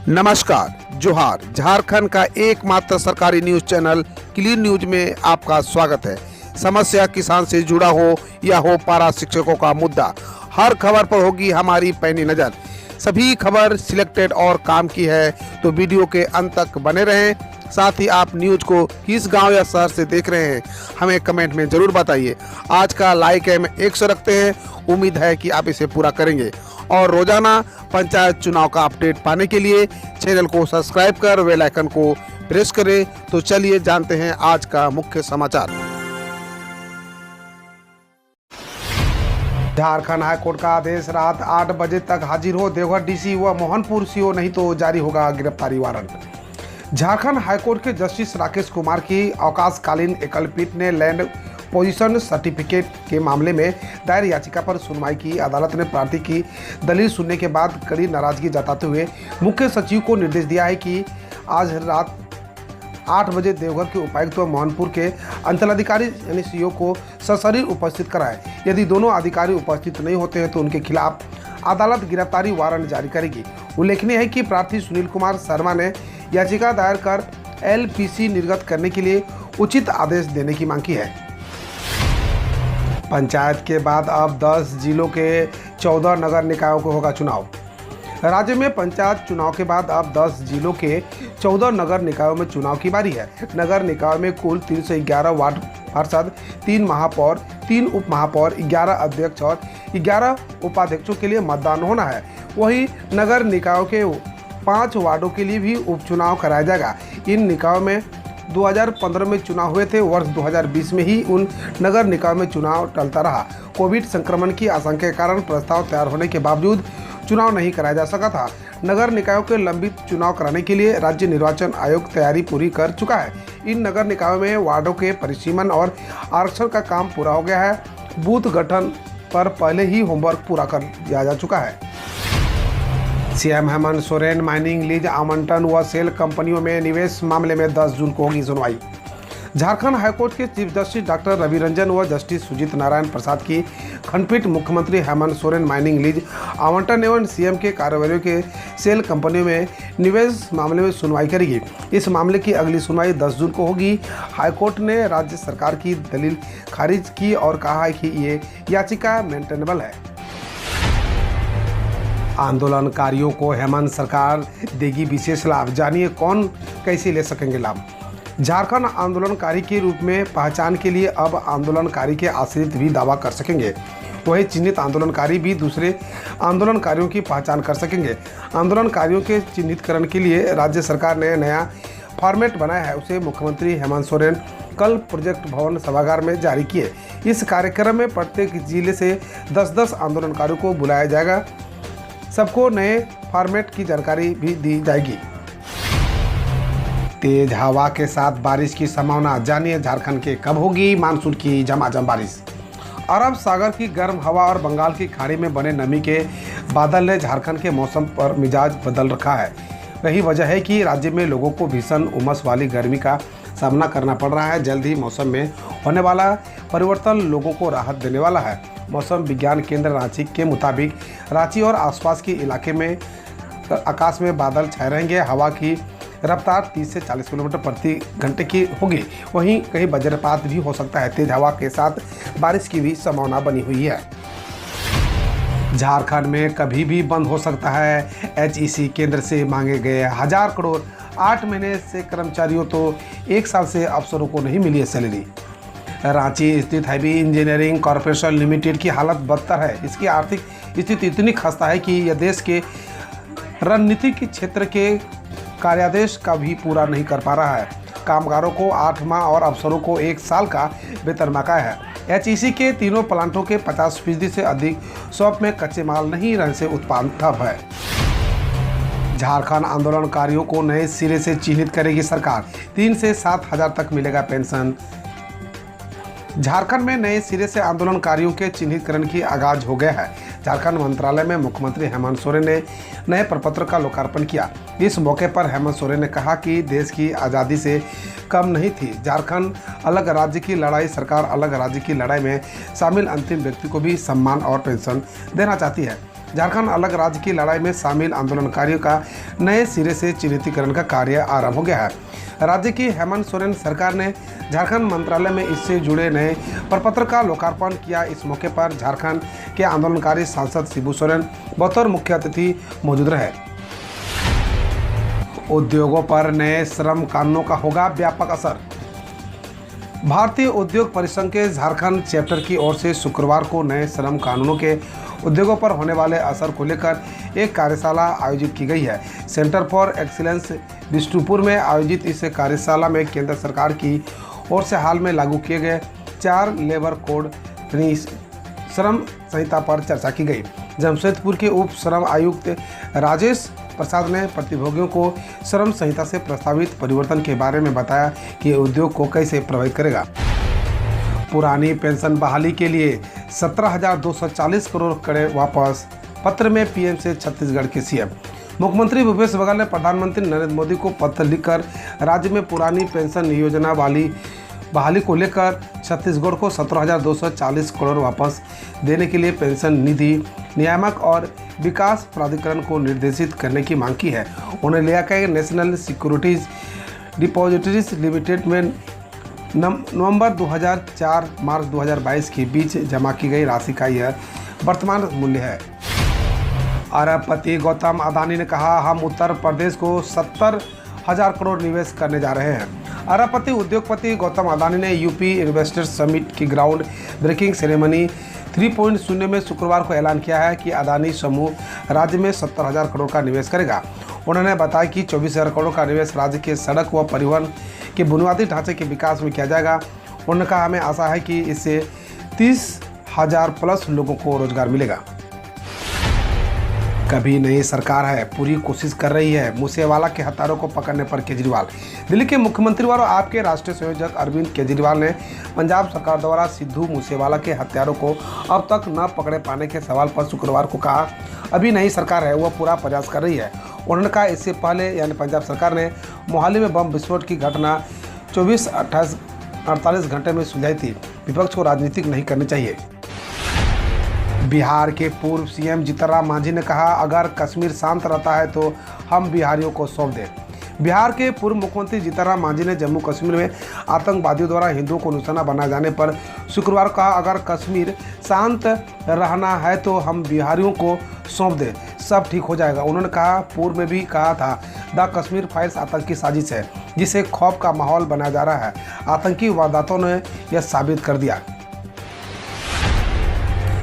नमस्कार, जोहार। झारखंड का एकमात्र सरकारी न्यूज चैनल क्लीन न्यूज में आपका स्वागत है। समस्या किसान से जुड़ा हो या हो पारा शिक्षकों का मुद्दा, हर खबर पर होगी हमारी पैनी नज़र। सभी खबर सिलेक्टेड और काम की है, तो वीडियो के अंत तक बने रहें। साथ ही आप न्यूज को किस गांव या शहर से देख रहे हैं, हमें कमेंट में ज़रूर बताइए। आज का लाइक हम 100 रखते हैं, उम्मीद है कि आप इसे पूरा करेंगे। और रोजाना पंचायत चुनाव का अपडेट पाने के लिए चैनल को सब्सक्राइब कर बेल आइकन को प्रेस करें। तो चलिए जानते हैं आज का मुख्य समाचार। झारखंड हाईकोर्ट का आदेश, रात 8 बजे तक हाजिर हो देवघर डीसी व मोहनपुर सीओ, नहीं तो जारी होगा गिरफ्तारी वारंट। झारखंड हाईकोर्ट के जस्टिस राकेश कुमार की अवकाशकालीन एकल पीठ ने लैंड पोजीशन सर्टिफिकेट के मामले में दायर याचिका पर सुनवाई की। अदालत ने प्रार्थी की दलील सुनने के बाद कड़ी नाराजगी जताते हुए मुख्य सचिव को निर्देश दिया है कि आज रात 8 बजे देवघर के उपायुक्त व मोहनपुर के अंचलाधिकारी यानी सीओ को सशरीर उपस्थित कराएं। यदि दोनों अधिकारी उपस्थित नहीं होते हैं तो उनके खिलाफ अदालत गिरफ्तारी वारंट जारी करेगी। उल्लेखनीय है कि प्रार्थी सुनील कुमार शर्मा ने याचिका दायर कर LPC निर्गत करने के लिए उचित आदेश देने की मांग की है। पंचायत के बाद अब 10 जिलों के 14 नगर निकायों को होगा चुनाव। राज्य में पंचायत चुनाव के बाद अब 10 जिलों के 14 नगर निकायों में चुनाव की बारी है। नगर निकायों में कुल 311 वार्ड पार्षद, 3 महापौर, 3 उप महापौर, 11 अध्यक्ष और 11 उपाध्यक्षों के लिए मतदान होना है। वहीं नगर निकायों के 5 वार्डों के लिए भी उपचुनाव कराया जाएगा। इन निकायों में 2015 में चुनाव हुए थे। वर्ष 2020 में ही उन नगर निकायों में चुनाव टलता रहा। कोविड संक्रमण की आशंका के कारण प्रस्ताव तैयार होने के बावजूद चुनाव नहीं कराया जा सका था। नगर निकायों के लंबित चुनाव कराने के लिए राज्य निर्वाचन आयोग तैयारी पूरी कर चुका है। इन नगर निकायों में वार्डों के परिसीमन और आरक्षण का काम पूरा हो गया है। बूथ गठन पर पहले ही होमवर्क पूरा कर दिया जा चुका है। CM Hemant Soren mining lease आवंटन व सेल कंपनियों में निवेश मामले में 10 जून को होगी सुनवाई। झारखंड हाईकोर्ट के chief justice doctor Ravi Ranjan व जस्टिस सुजीत नारायण प्रसाद की खंडपीठ मुख्यमंत्री हेमंत सोरेन माइनिंग लीज आवंटन एवं सीएम के कार्यवाहियों के सेल कंपनियों में निवेश मामले में सुनवाई करेगी। इस मामले की अगली सुनवाई 10 जून को होगी। हाईकोर्ट ने राज्य सरकार की दलील खारिज की और कहा है कि ये याचिका मेंटेनेबल है। आंदोलनकारियों को हेमंत सरकार देगी विशेष लाभ, जानिए कौन कैसे ले सकेंगे लाभ। झारखंड आंदोलनकारी के रूप में पहचान के लिए अब आंदोलनकारी के आश्रित भी दावा कर सकेंगे। वही चिन्हित आंदोलनकारी भी दूसरे आंदोलनकारियों की पहचान कर सकेंगे। आंदोलनकारियों के चिन्हितकरण के लिए राज्य सरकार ने नया फॉर्मेट बनाया है। उसे मुख्यमंत्री हेमंत सोरेन कल प्रोजेक्ट भवन सभागार में जारी किए। इस कार्यक्रम में प्रत्येक जिले से 10-10 आंदोलनकारियों को बुलाया जाएगा। सबको नए फॉर्मेट की जानकारी भी दी जाएगी। तेज हवा के साथ बारिश की संभावना, जानिए झारखंड के कब होगी मानसून की झमाझम बारिश। अरब सागर की गर्म हवा और बंगाल की खाड़ी में बने नमी के बादल ने झारखंड के मौसम पर मिजाज बदल रखा है। यही वजह है कि राज्य में लोगों को भीषण उमस वाली गर्मी का सामना करना पड़ रहा है। जल्द ही मौसम में होने वाला परिवर्तन लोगों को राहत देने वाला है। मौसम विज्ञान केंद्र रांची के मुताबिक रांची और आसपास के इलाके में आकाश में बादल छाए रहेंगे। हवा की रफ्तार 30 से 40 किलोमीटर प्रति घंटे की होगी। वहीं कहीं वज्रपात भी हो सकता है। तेज हवा के साथ बारिश की भी संभावना बनी हुई है। झारखंड में कभी भी बंद हो सकता है। HEC केंद्र से मांगे गए 1000 करोड़। 8 महीने से कर्मचारियों तो 1 साल से अफसरों को नहीं मिली है सैलरी। रांची स्थित हैवी इंजीनियरिंग कॉरपोरेशन लिमिटेड की हालत बदतर है। इसकी आर्थिक स्थिति इतनी खस्ता है कि यह देश के रणनीतिक क्षेत्र के कार्यादेश का भी पूरा नहीं कर पा रहा है। कामगारों को 8 माह और अफसरों को 1 साल का वेतन बकाया है। HEC के तीनों प्लांटों के 50% से अधिक शॉप में कच्चे माल नहीं रहने से उत्पादन ठप है। झारखंड आंदोलनकारियों को नए सिरे से चिन्हित करेगी सरकार। 3 से 7 हज़ार तक मिलेगा पेंशन। झारखंड में नए सिरे से आंदोलनकारियों के चिन्हितकरण की आगाज हो गया है। झारखंड मंत्रालय में मुख्यमंत्री हेमंत सोरेन ने नए प्रपत्र का लोकार्पण किया। इस मौके पर हेमंत सोरेन ने कहा कि देश की आज़ादी से कम नहीं थी। झारखंड अलग राज्य की लड़ाई, सरकार अलग राज्य की लड़ाई में शामिल अंतिम व्यक्ति को भी सम्मान और पेंशन देना चाहती है। झारखंड अलग राज्य की लड़ाई में शामिल आंदोलनकारियों का नए सिरे से चिन्हितीकरण का कार्य आरंभ हो गया है। राज्य की हेमंत सोरेन सरकार ने झारखंड मंत्रालय में इससे जुड़े नए प्रपत्र का लोकार्पण किया। इस मौके पर झारखंड के आंदोलनकारी सांसद शिबू सोरेन बतौर मुख्य अतिथि मौजूद रहे। उद्योगों पर नए श्रम कानूनों का होगा व्यापक असर। भारतीय उद्योग परिसंघ के झारखंड चैप्टर की ओर से शुक्रवार को नए श्रम कानूनों के उद्योगों पर होने वाले असर को लेकर एक कार्यशाला आयोजित की गई है। सेंटर फॉर एक्सीलेंस बिष्टुपुर में आयोजित इस कार्यशाला में केंद्र सरकार की ओर से हाल में लागू किए गए 4 लेबर कोड श्रम संहिता पर चर्चा की गई। जमशेदपुर के उप श्रम आयुक्त राजेश प्रसाद ने प्रतिभोगियों को श्रम संहिता से प्रस्तावित परिवर्तन के बारे में बताया कि उद्योग को कैसे प्रभावित करेगा। पुरानी पेंशन बहाली के लिए 17,240 करोड़ करे वापस, पत्र में पीएम से छत्तीसगढ़ के सीएम। मुख्यमंत्री भूपेश बघेल ने प्रधानमंत्री नरेंद्र मोदी को पत्र लिखकर राज्य में पुरानी पेंशन योजना बहाली को लेकर छत्तीसगढ़ को 17,240 करोड़ वापस देने के लिए पेंशन निधि नियामक और विकास प्राधिकरण को निर्देशित करने की मांग की है। उन्होंने लिया कि नेशनल सिक्योरिटीज डिपॉजिटरीज लिमिटेड में नवंबर 2004 मार्च 2022 के बीच जमा की गई राशि का यह वर्तमान मूल्य है। अरबपति गौतम अदानी ने कहा, हम उत्तर प्रदेश को 70,000 करोड़ निवेश करने जा रहे हैं। अरबपति उद्योगपति गौतम अदानी ने यूपी इन्वेस्टर्स समिट की ग्राउंड ब्रेकिंग सेरेमनी 3.0 में शुक्रवार को ऐलान किया है कि अदानी समूह राज्य में 70,000 करोड़ का निवेश करेगा। उन्होंने बताया कि 24,000 करोड़ का निवेश राज्य के सड़क व परिवहन के बुनियादी ढांचे के विकास में किया जाएगा। उन्होंने कहा, हमें आशा है कि इससे 30,000 प्लस लोगों को रोजगार मिलेगा। कभी नई सरकार है, पूरी कोशिश कर रही है, मूसेवाला के हत्यारों को पकड़ने पर केजरीवाल। दिल्ली के मुख्यमंत्री व आपके राष्ट्रीय संयोजक अरविंद केजरीवाल ने पंजाब सरकार द्वारा सिद्धू मूसेवाला के हत्यारों को अब तक न पकड़े पाने के सवाल पर शुक्रवार को कहा, अभी नई सरकार है, वह पूरा प्रयास कर रही है। उन्होंने कहा, इससे पहले यानी पंजाब सरकार ने मोहाली में बम विस्फोट की घटना 48 घंटे में सुलझाई थी। विपक्ष को राजनीतिक नहीं करनी चाहिए। बिहार के पूर्व सीएम जीतनराम मांझी ने कहा, अगर कश्मीर शांत रहता है तो हम बिहारियों को सौंप दें। बिहार के पूर्व मुख्यमंत्री जीतनराम मांझी ने जम्मू कश्मीर में आतंकवादियों द्वारा हिंदुओं को निशाना बनाए जाने पर शुक्रवार कहा, अगर कश्मीर शांत रहना है तो हम बिहारियों को सौंप दें, सब ठीक हो जाएगा। उन्होंने कहा, पूर्व में भी कहा था, द कश्मीर फाइल्स आतंकी साजिश है जिसे खौफ का माहौल बनाया जा रहा है। आतंकी वारदातों ने यह साबित कर दिया।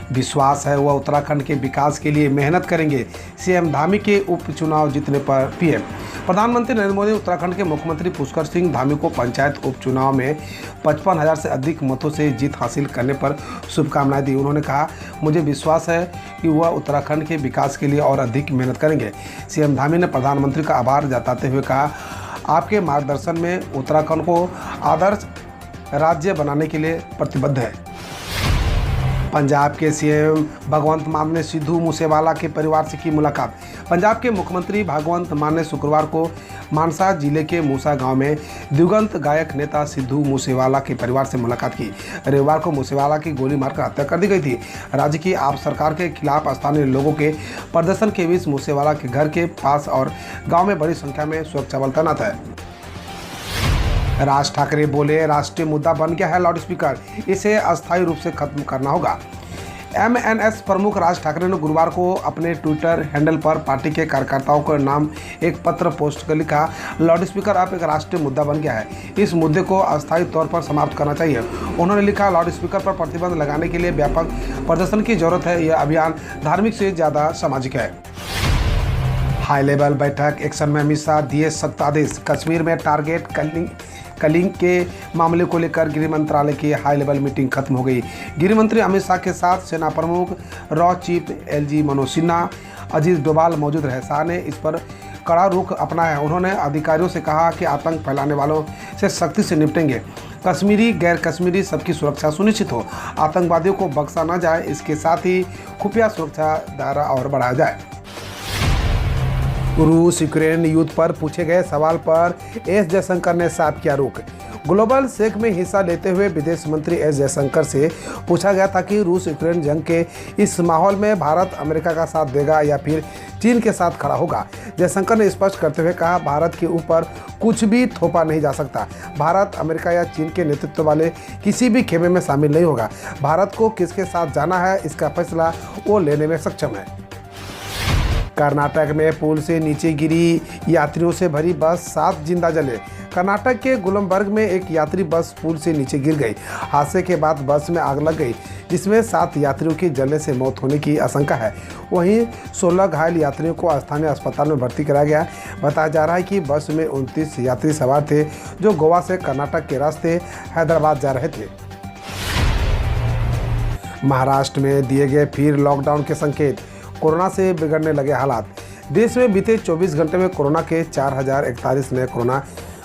विश्वास है वह उत्तराखंड के विकास के लिए मेहनत करेंगे। सीएम धामी के उपचुनाव जीतने पर पीएम। प्रधानमंत्री नरेंद्र मोदी उत्तराखंड के मुख्यमंत्री पुष्कर सिंह धामी को पंचायत उपचुनाव में 55,000 से अधिक मतों से जीत हासिल करने पर शुभकामनाएं दी। उन्होंने कहा, मुझे विश्वास है कि वह उत्तराखंड के विकास के लिए और अधिक मेहनत करेंगे। सीएम धामी ने प्रधानमंत्री का आभार जताते हुए कहा, आपके मार्गदर्शन में उत्तराखंड को आदर्श राज्य बनाने के लिए प्रतिबद्ध है। पंजाब के सीएम भगवंत मान ने सिद्धू मूसेवाला के परिवार से की मुलाकात। पंजाब के मुख्यमंत्री भगवंत मान ने शुक्रवार को मानसा जिले के मूसा गांव में दिवंगत गायक नेता सिद्धू मूसेवाला के परिवार से मुलाकात की। रविवार को मूसेवाला की गोली मारकर हत्या कर दी गई थी। राज्य की आप सरकार के खिलाफ स्थानीय लोगों के प्रदर्शन के बीच मूसेवाला के घर के पास और गाँव में बड़ी संख्या में सुरक्षा बल तैनात है। राज ठाकरे बोले, राष्ट्रीय मुद्दा बन गया है लाउड स्पीकर, इसे अस्थायी रूप से खत्म करना होगा। एमएनएस प्रमुख राज ठाकरे ने गुरुवार को अपने ट्विटर हैंडल पर पार्टी के कार्यकर्ताओं के नाम एक पत्र पोस्ट कर लिखा, लाउड स्पीकर अब एक राष्ट्रीय मुद्दा बन गया है, इस मुद्दे को अस्थायी तौर पर समाप्त करना चाहिए। उन्होंने लिखा, लाउड स्पीकर पर प्रतिबंध लगाने के लिए व्यापक प्रदर्शन की जरूरत है। यह अभियान धार्मिक से ज़्यादा सामाजिक है। हाई लेवल बैठक एक्शन में अमित शाह दिए सख्त आदेश। कश्मीर में टारगेट कलिंग के मामले को लेकर गृह मंत्रालय की हाई लेवल मीटिंग खत्म हो गई। गृह मंत्री अमित शाह के साथ सेना प्रमुख raw chief LG Manoj Sinha, Ajit Doval मौजूद रहे। शाह ने इस पर कड़ा रुख अपनाया। उन्होंने अधिकारियों से कहा कि आतंक फैलाने वालों से सख्ती से निपटेंगे। कश्मीरी गैर कश्मीरी सबकी सुरक्षा सुनिश्चित हो, आतंकवादियों को बख्शा न जाए, इसके साथ ही खुफिया सुरक्षा दायरा और बढ़ाया जाए। रूस यूक्रेन युद्ध पर पूछे गए सवाल पर एस जयशंकर ने साफ किया रुख। ग्लोबल सेक में हिस्सा लेते हुए विदेश मंत्री एस जयशंकर से पूछा गया था कि रूस यूक्रेन जंग के इस माहौल में भारत अमेरिका का साथ देगा या फिर चीन के साथ खड़ा होगा। जयशंकर ने स्पष्ट करते हुए कहा, भारत के ऊपर कुछ भी थोपा नहीं जा सकता। भारत अमेरिका या चीन के नेतृत्व वाले किसी भी खेमे में शामिल नहीं होगा। भारत को किसके साथ जाना है इसका फैसला वो लेने में सक्षम है। कर्नाटक में पुल से नीचे गिरी यात्रियों से भरी बस, 7 जिंदा जले। कर्नाटक के गुलमबर्ग में एक यात्री बस पुल से नीचे गिर गई। हादसे के बाद बस में आग लग गई, जिसमें 7 यात्रियों की जलने से मौत होने की आशंका है। वहीं 16 घायल यात्रियों को स्थानीय अस्पताल में भर्ती कराया गया। बताया जा रहा है कि बस में 29 यात्री सवार थे, जो गोवा से कर्नाटक के रास्ते हैदराबाद जा रहे थे। महाराष्ट्र में दिए गए फिर लॉकडाउन के संकेत, कोरोना से बिगड़ने लगे हालात। देश में बीते 24 घंटे में कोरोना के 4041 नए कोरोना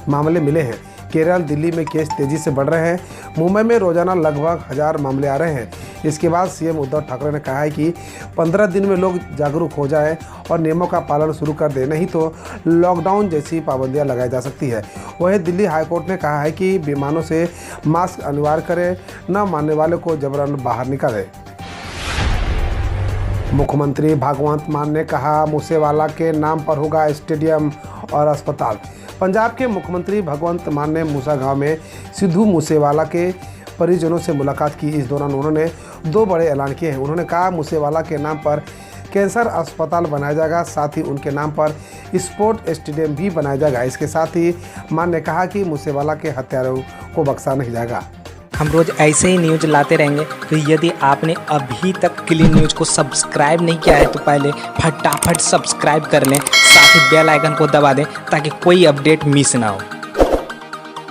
मामले मिले हैं। केरल, दिल्ली में केस तेजी से बढ़ रहे हैं। मुंबई में रोजाना लगभग 1000 मामले आ रहे हैं। इसके बाद सीएम उद्धव ठाकरे ने कहा है कि 15 दिन में लोग जागरूक हो जाएं और नियमों का पालन शुरू कर दें, नहीं तो लॉकडाउन जैसी पाबंदियां लगाई जा सकती है। वहीं दिल्ली हाईकोर्ट ने कहा है कि विमानों से मास्क अनिवार्य करें, न मानने वाले को जबरन बाहर निकालें। मुख्यमंत्री भगवंत मान ने कहा, मूसेवाला के नाम पर होगा स्टेडियम और अस्पताल। पंजाब के मुख्यमंत्री भगवंत मान ने मूसा गांव में सिद्धू मूसेवाला के परिजनों से मुलाकात की। इस दौरान उन्होंने 2 बड़े ऐलान किए हैं। उन्होंने कहा, मूसेवाला के नाम पर कैंसर अस्पताल बनाया जाएगा, साथ ही उनके नाम पर स्पोर्ट स्टेडियम भी बनाया जाएगा। इसके साथ ही मान ने कहा कि मूसेवाला के हत्यारों को बख्शा नहीं जाएगा। हम रोज ऐसे ही न्यूज लाते रहेंगे, तो यदि आपने अभी तक क्लीन न्यूज को सब्सक्राइब नहीं किया है तो पहले फटाफट सब्सक्राइब कर लें, साथ ही बेल आइकन को दबा दें ताकि कोई अपडेट मिस ना हो।